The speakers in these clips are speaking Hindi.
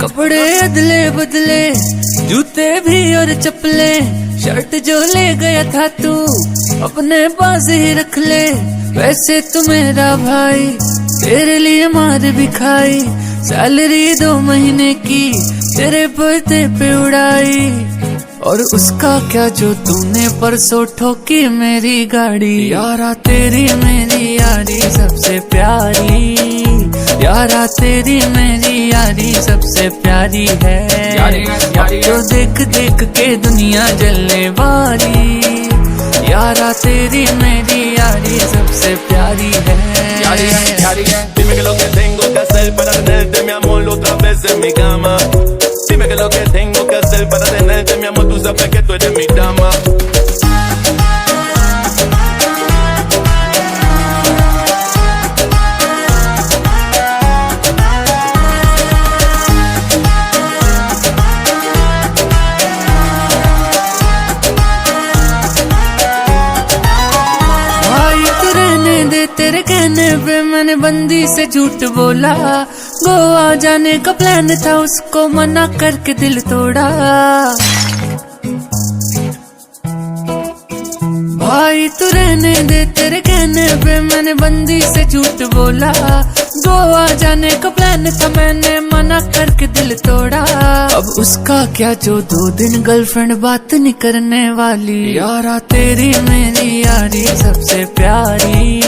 कपड़े अदले बदले, जूते भी और चप्पले, शर्ट जो ले गया था तू अपने पास ही रख ले। वैसे तू मेरा भाई, तेरे लिए मार भी खाई, सैलरी 2 महीने की तेरे बर्थडे पे उड़ाई। और उसका क्या जो तूने परसों ठोकी मेरी गाड़ी। यारा तेरी मेरी यारी सबसे प्यारी, यारा तेरी मेरी यारी सबसे प्यारी है। अब तो देख देख के दुनिया जलने वाली, यारा तेरी मेरी यारी सबसे प्यारी है। Dime que lo que tengo que hacer para tenerte mi amor otra vez en mi cama. Dime que lo que tengo que hacer para tenerte mi amor, tú sabes que tú eres mi dama. तेरे कहने पे मैंने बंदी से झूठ बोला, गोवा जाने का प्लान था उसको मना करके दिल तोड़ा। भाई तू रहने दे, तेरे कहने पे मैंने बंदी से झूठ बोला, गोवा जाने का प्लान था मैंने मना करके दिल तोड़ा। अब उसका क्या जो 2 दिन गर्लफ्रेंड बात नहीं करने वाली। यारा तेरी मेरी यारी सबसे प्यारी,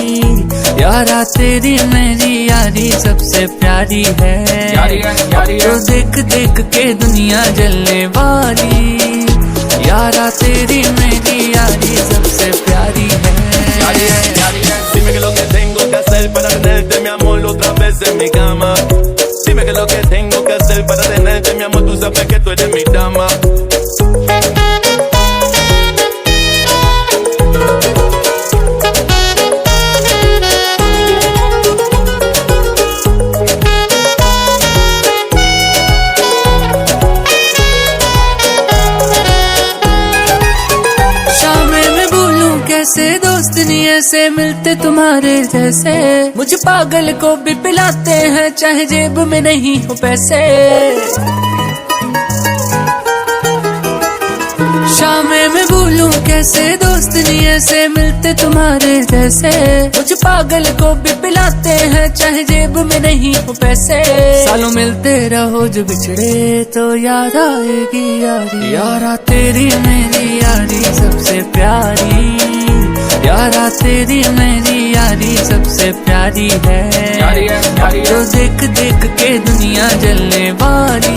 यारा तेरी मेरी यारी सबसे प्यारी है। अब तो देख देख के दुनिया जलने वाली, यारा तेरी मेरी यारी सबसे प्यारी है। Dime que lo que tengo que hacer para tenerte mi amor otra vez en mi cama. Dime que lo que tengo que hacer para tenerte mi amor, tú sabes que tú eres mi dama. कैसे दोस्त नहीं ऐसे मिलते तुम्हारे जैसे, मुझे पागल को भी पिलाते हैं चाहे जेब में नहीं हो पैसे। शामें मैं भूलूं कैसे दोस्त नहीं ऐसे मिलते तुम्हारे जैसे, मुझे पागल को भी पिलाते हैं चाहे जेब में नहीं हो पैसे। सालों मिलते रहो जो बिछड़े तो याद आएगी यारी, यारा तेरी मेरी यारी सबसे प्यारी, यारा तेरी मेरी यारी सबसे प्यारी है। अब तो देख देख के दुनिया जलने वाली,